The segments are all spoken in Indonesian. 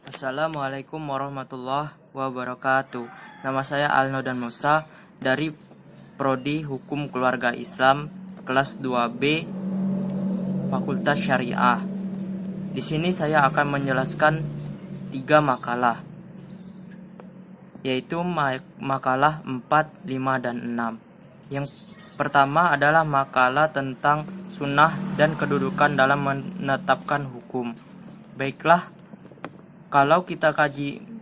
Assalamualaikum warahmatullahi wabarakatuh. Nama saya Alno dan Musa dari Prodi Hukum Keluarga Islam kelas 2B Fakultas Syariah. Di sini saya akan menjelaskan 3 makalah, yaitu makalah 4, 5, dan 6. Yang pertama adalah makalah tentang sunnah dan kedudukan dalam menetapkan hukum. Baiklah, kalau kita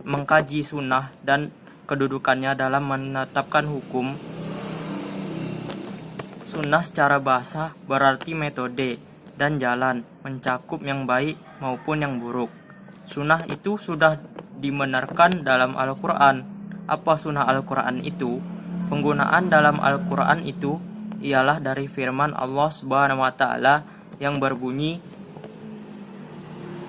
mengkaji sunnah dan kedudukannya dalam menetapkan hukum, sunnah secara bahasa berarti metode dan jalan, mencakup yang baik maupun yang buruk. Sunnah itu sudah dibenarkan dalam Al-Quran. Apa sunnah Al-Quran itu? Penggunaan dalam Al-Quran itu ialah dari firman Allah Subhanahu wa Ta'ala yang berbunyi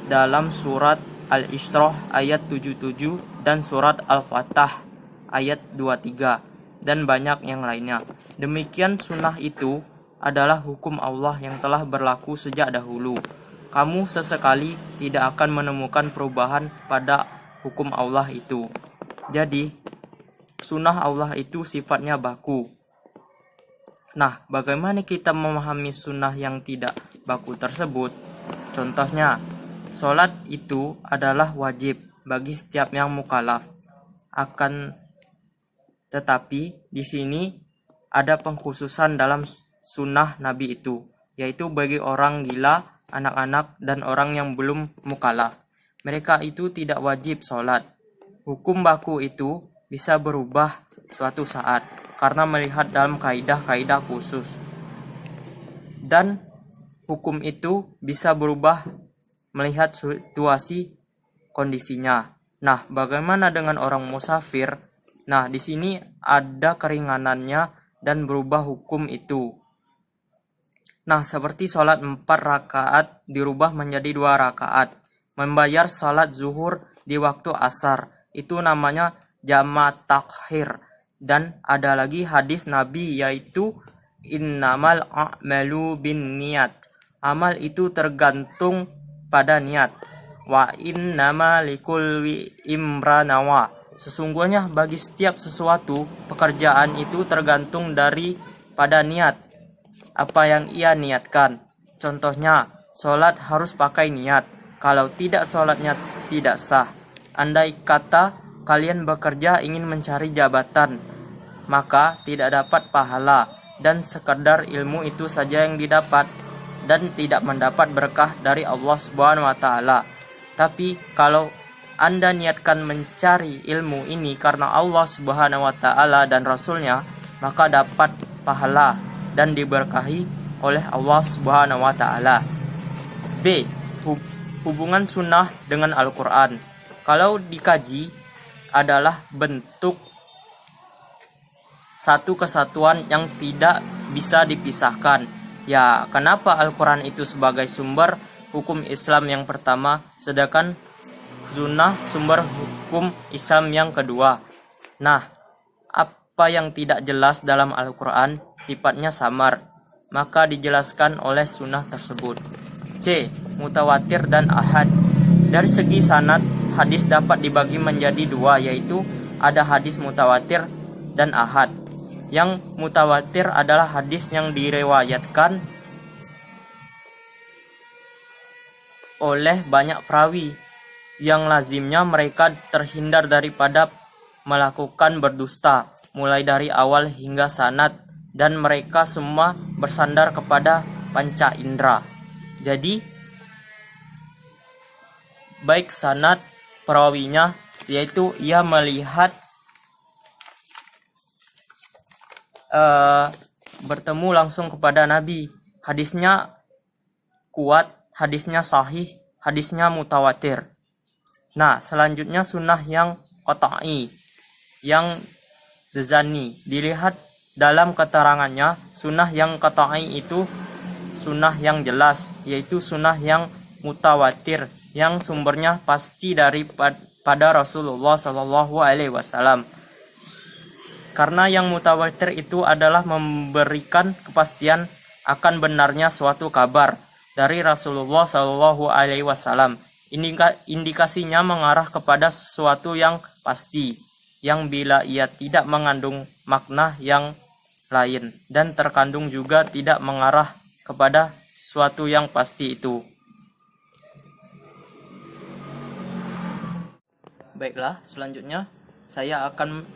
dalam surat Al-Isra ayat 77 dan surat Al-Fatah ayat 23 dan banyak yang lainnya. Demikian sunnah itu adalah hukum Allah yang telah berlaku sejak dahulu. Kamu sesekali tidak akan menemukan perubahan pada hukum Allah itu. Jadi, sunnah Allah itu sifatnya baku. Nah, bagaimana kita memahami sunnah yang tidak baku tersebut? Contohnya, sholat itu adalah wajib bagi setiap yang mukallaf. Akan tetapi di sini ada pengkhususan dalam sunnah Nabi itu, yaitu bagi orang gila, anak-anak, dan orang yang belum mukallaf. Mereka itu tidak wajib sholat. Hukum baku itu bisa berubah suatu saat karena melihat dalam kaidah-kaidah khusus. Dan hukum itu bisa berubah melihat situasi kondisinya. Nah, bagaimana dengan orang musafir? Nah, di sini ada keringanannya dan berubah hukum itu. Nah, seperti sholat 4 rakaat dirubah menjadi 2 rakaat. Membayar sholat zuhur di waktu asar, itu namanya jama' takhir. Dan ada lagi hadis Nabi, yaitu innamal a'malu bin niat. Amal itu tergantung pada niat. Wa innama likulli imranawa. Sesungguhnya bagi setiap sesuatu, pekerjaan itu tergantung pada niat, apa yang ia niatkan. Contohnya, sholat harus pakai niat. Kalau tidak, sholatnya tidak sah. Andai kata kalian bekerja ingin mencari jabatan, maka tidak dapat pahala, dan sekedar ilmu itu saja yang didapat, dan tidak mendapat berkah dari Allah Subhanahu wa Ta'ala. Tapi kalau Anda niatkan mencari ilmu ini karena Allah Subhanahu wa Ta'ala dan Rasulnya, maka dapat pahala dan diberkahi oleh Allah Subhanahu wa Ta'ala. B. Hubungan sunnah dengan Al-Quran. Kalau dikaji, adalah bentuk satu kesatuan yang tidak bisa dipisahkan. Ya, kenapa Al-Quran itu sebagai sumber hukum Islam yang pertama, sedangkan sunnah sumber hukum Islam yang kedua? Nah, apa yang tidak jelas dalam Al-Quran sifatnya samar, maka dijelaskan oleh sunnah tersebut. C. Mutawatir dan ahad. Dari segi sanad, hadis dapat dibagi menjadi 2, yaitu ada hadis mutawatir dan ahad. Yang mutawatir adalah hadis yang direwayatkan oleh banyak perawi, yang lazimnya mereka terhindar daripada melakukan berdusta, mulai dari awal hingga sanad, dan mereka semua bersandar kepada panca indera. Jadi, baik sanad perawinya, yaitu ia melihat bertemu langsung kepada Nabi, hadisnya kuat, hadisnya sahih, hadisnya mutawatir. Nah, selanjutnya sunnah yang qat'i, yang dzanni. Dilihat dalam keterangannya, sunnah yang qat'i itu sunnah yang jelas, yaitu sunnah yang mutawatir, yang sumbernya pasti pada Rasulullah SAW. Karena yang mutawatir itu adalah memberikan kepastian akan benarnya suatu kabar dari Rasulullah SAW. Indikasinya mengarah kepada sesuatu yang pasti, yang bila ia tidak mengandung makna yang lain, dan terkandung juga tidak mengarah kepada sesuatu yang pasti itu. Baiklah, selanjutnya saya akan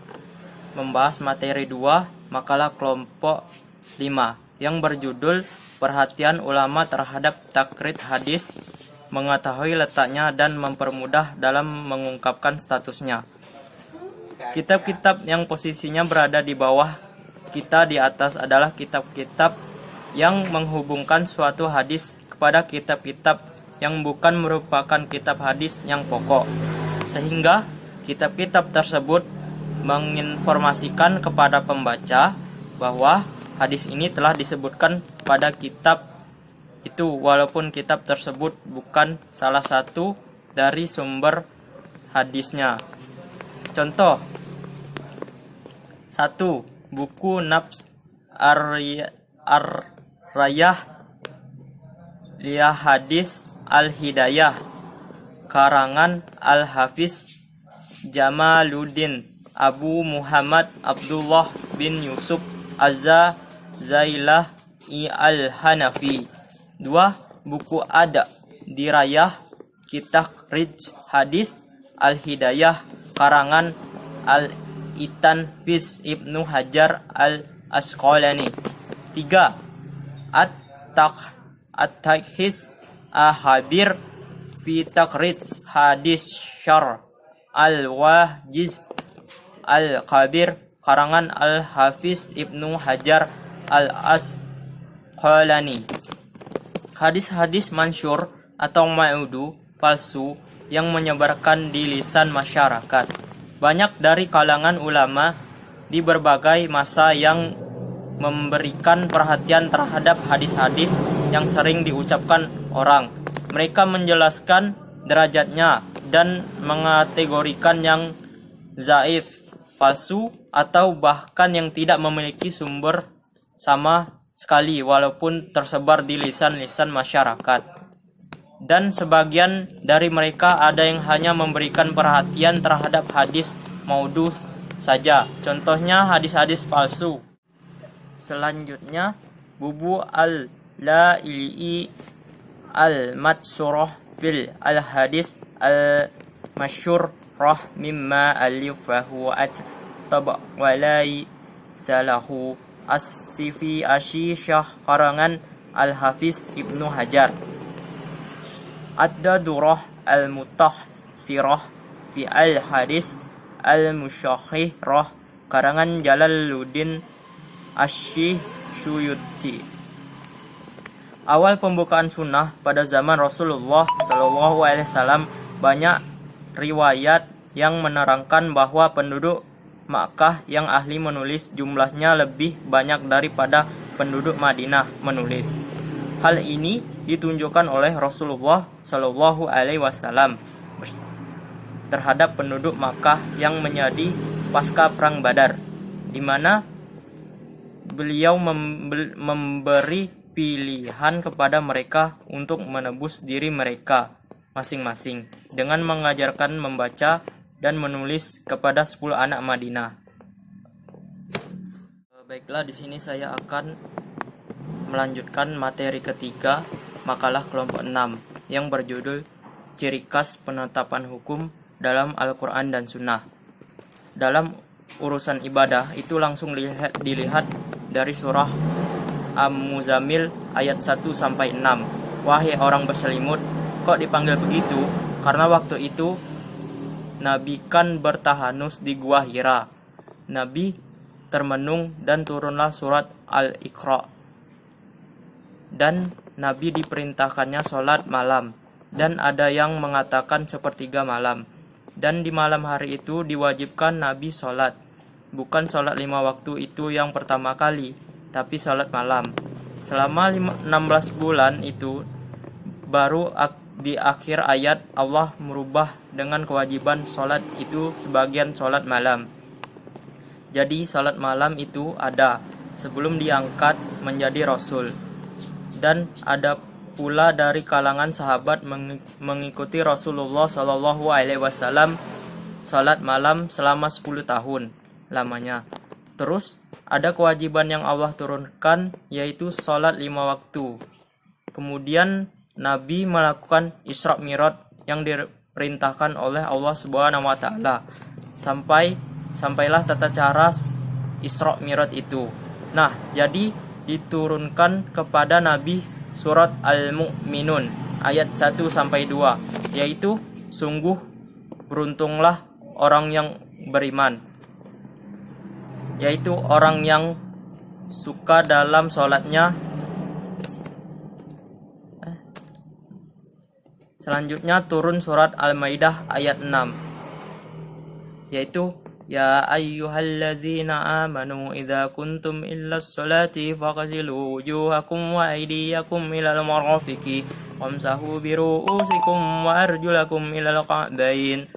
membahas materi 2 makalah kelompok 5 yang berjudul Perhatian Ulama Terhadap Takrid Hadis, mengetahui letaknya dan mempermudah dalam mengungkapkan statusnya. Kitab-kitab yang posisinya berada di bawah kita di atas adalah kitab-kitab yang menghubungkan suatu hadis kepada kitab-kitab yang bukan merupakan kitab hadis yang pokok, sehingga kitab-kitab tersebut menginformasikan kepada pembaca bahwa hadis ini telah disebutkan pada kitab itu, walaupun kitab tersebut bukan salah satu dari sumber hadisnya. Contoh 1. Buku Nafs Ar-Rayah Liah Hadis Al-Hidayah karangan Al-Hafiz Jamaluddin Abu Muhammad Abdullah bin Yusuf Azza Zailah Al-Hanafi. 2. Buku Ada Dirayah Kitakhrij Hadis Al-Hidayah karangan Al-Itanfis Ibnu Hajar Al-Asqalani. 3. At-Takhis Ahadir Fi Takhrij Hadis Syar Al-Wajiz Al-Kabir karangan Al-Hafiz Ibnu Hajar Al-Asqalani. Hadis-hadis mansyur atau ma'udu palsu yang menyebarkan di lisan masyarakat. Banyak dari kalangan ulama di berbagai masa yang memberikan perhatian terhadap hadis-hadis yang sering diucapkan orang. Mereka menjelaskan derajatnya dan mengategorikan yang zaif, palsu, atau bahkan yang tidak memiliki sumber sama sekali walaupun tersebar di lisan-lisan masyarakat. Dan sebagian dari mereka ada yang hanya memberikan perhatian terhadap hadis maudhu saja. Contohnya hadis-hadis palsu. Selanjutnya, Bubu Al-Laili Al-Matsurah fil Al-Hadis Al-Masyurrah mimma alifahu at-tabawalai salahu As-Sifi Asyishah karangan Al-Hafiz Ibnu Hajar. Ad-Dadurah Al-Mutahsirah fi Al-Hadis Al-Musyakhirah karangan Jalaluddin Asy-Syuyuti. Awal pembukaan sunnah pada zaman Rasulullah SAW, banyak riwayat yang menerangkan bahwa penduduk Makkah yang ahli menulis jumlahnya lebih banyak daripada penduduk Madinah menulis. Hal ini ditunjukkan oleh Rasulullah SAW terhadap penduduk Makkah yang menjadi pasca perang Badar, di mana beliau memberi pilihan kepada mereka untuk menebus diri mereka masing-masing dengan mengajarkan membaca dan menulis kepada 10 anak Madinah. Baiklah, di sini saya akan melanjutkan materi ketiga makalah kelompok 6 yang berjudul Ciri khas penetapan hukum dalam Al-Quran dan Sunnah. Dalam urusan ibadah itu langsung dilihat dari surah Am-Muzammil ayat 1-6. Wahai orang berselimut, kok dipanggil begitu? Karena waktu itu Nabi kan bertahanus di Gua Hira. Nabi termenung dan turunlah surat Al-Iqra. Dan Nabi diperintahkannya sholat malam. Dan ada yang mengatakan sepertiga malam. Dan di malam hari itu diwajibkan Nabi sholat. Bukan sholat 5 waktu itu yang pertama kali, tapi sholat malam. Selama 16 bulan itu baru di akhir ayat Allah merubah dengan kewajiban sholat itu sebagian sholat malam. Jadi sholat malam itu ada sebelum diangkat menjadi Rasul. Dan ada pula dari kalangan sahabat mengikuti Rasulullah Shallallahu Alaihi Wasallam salat malam selama 10 tahun lamanya. Terus ada kewajiban yang Allah turunkan, yaitu salat 5 waktu. Kemudian Nabi melakukan Isra Mi'raj yang diperintahkan oleh Allah Subhanahu wa taala. Sampailah tata cara Isra Mi'raj itu. Nah, jadi diturunkan kepada Nabi surat Al-Mu'minun ayat 1 sampai 2, yaitu sungguh beruntunglah orang yang beriman, yaitu orang yang suka dalam sholatnya. Selanjutnya turun surat Al-Maidah ayat 6, yaitu ya ayyuhalladzina amanu idza kuntum illas sholati faghsilu wujuhakum wa aydiyakum ilal marafiqi wamsahu bi ru'usikum wa arjulakum ilal ka'bain.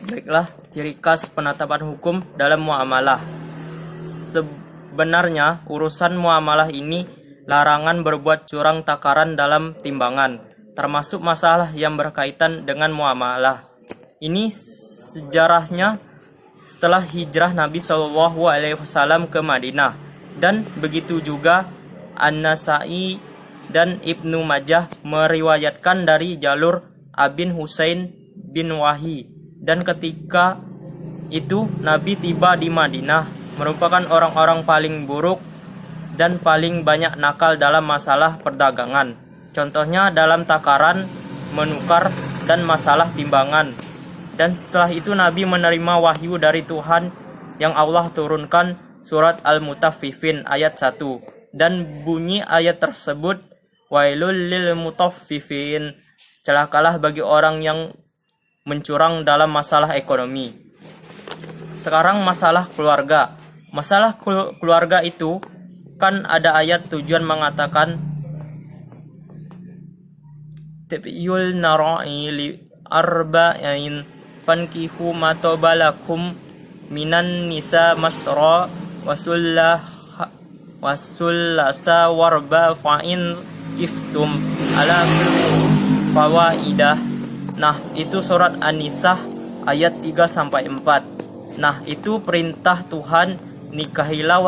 Baiklah, ciri khas penetapan hukum dalam muamalah. Sebenarnya urusan muamalah ini larangan berbuat curang takaran dalam timbangan, termasuk masalah yang berkaitan dengan muamalah. Ini sejarahnya setelah hijrah Nabi Shallallahu Alaihi Wasallam ke Madinah, dan begitu juga An-Nasai dan Ibnu Majah meriwayatkan dari jalur Abin Husain bin Wahi. Dan ketika itu Nabi tiba di Madinah, merupakan orang-orang paling buruk dan paling banyak nakal dalam masalah perdagangan. Contohnya dalam takaran, menukar, dan masalah timbangan. Dan setelah itu Nabi menerima wahyu dari Tuhan yang Allah turunkan surat Al-Mutaffifin ayat 1. Dan bunyi ayat tersebut, wailul lil mutaffifin, celakalah bagi orang yang mencurang dalam masalah ekonomi. Sekarang masalah keluarga. Masalah keluarga itu kan ada ayat tujuan mengatakan tabiul narai li arba'in fankihu matobalakum minan nisa masra wasullasa warba fa'in kiftum ala fawaidah. Nah, itu surat An-Nisa ayat 3 sampai 4. Nah, itu perintah Tuhan, nikahilah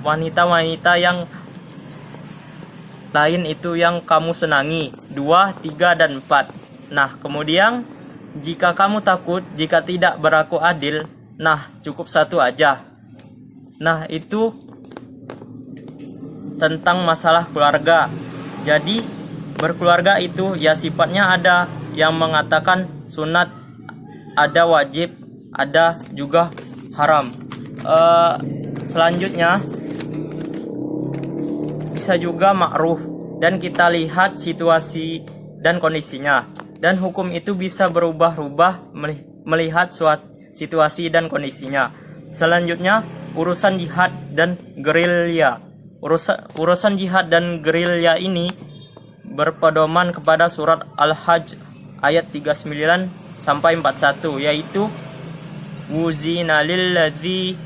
wanita-wanita yang lain itu yang kamu senangi, 2, 3, dan 4. Nah, kemudian jika kamu takut jika tidak berlaku adil, nah cukup 1 aja. Nah, itu tentang masalah keluarga. Jadi berkeluarga itu ya sifatnya ada yang mengatakan sunat, ada wajib, ada juga haram. Selanjutnya bisa juga ma'ruf, dan kita lihat situasi dan kondisinya. Dan hukum itu bisa berubah-ubah melihat situasi dan kondisinya. Selanjutnya urusan jihad dan gerilya. Urusan jihad dan gerilya ini berpedoman kepada surat Al-Hajj ayat 39 sampai 41, yaitu wuzina lilladzi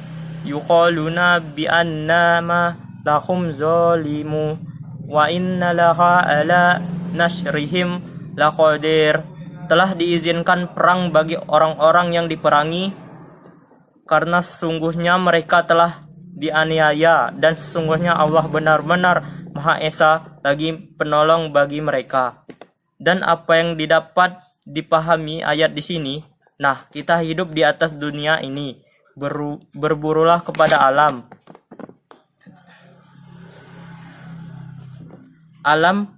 yuqaluna bi annama lahum zalimu wa inna laha ala nashrihim laqadir. Telah diizinkan perang bagi orang-orang yang diperangi, karena sesungguhnya mereka telah dianiaya, dan sesungguhnya Allah benar-benar Maha Esa lagi penolong bagi mereka. Dan apa yang didapat dipahami ayat di sini, nah kita hidup di atas dunia ini, berburulah kepada alam. Alam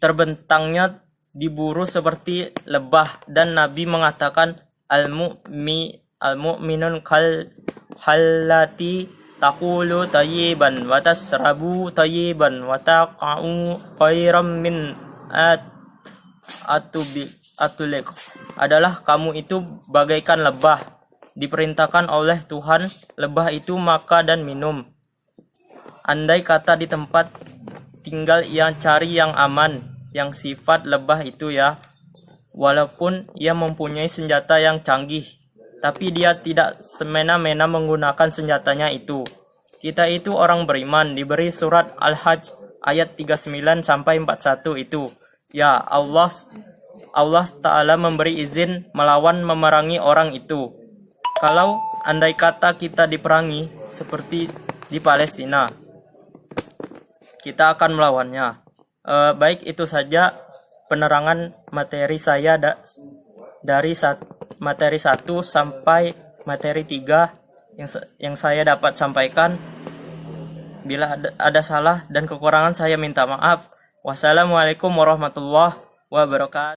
terbentangnya diburu seperti lebah, dan Nabi mengatakan al-mu'minun kallati taqulu tayyiban wa tasrabu tayyiban wa taqa'u khairam min atulik. Adalah kamu itu bagaikan lebah, diperintahkan oleh Tuhan lebah itu makan dan minum. Andai kata di tempat tinggal yang cari yang aman, yang sifat lebah itu ya, walaupun ia mempunyai senjata yang canggih, tapi dia tidak semena-mena menggunakan senjatanya itu. Kita itu orang beriman, diberi surat Al-Hajj ayat 39 sampai 41 itu. Ya, Allah Ta'ala memberi izin melawan memerangi orang itu. Kalau andai kata kita diperangi seperti di Palestina, kita akan melawannya. Baik, itu saja penerangan materi saya dari materi 1 sampai materi 3 yang saya dapat sampaikan. Bila ada salah dan kekurangan, saya minta maaf. Wassalamualaikum warahmatullahi wabarakatuh.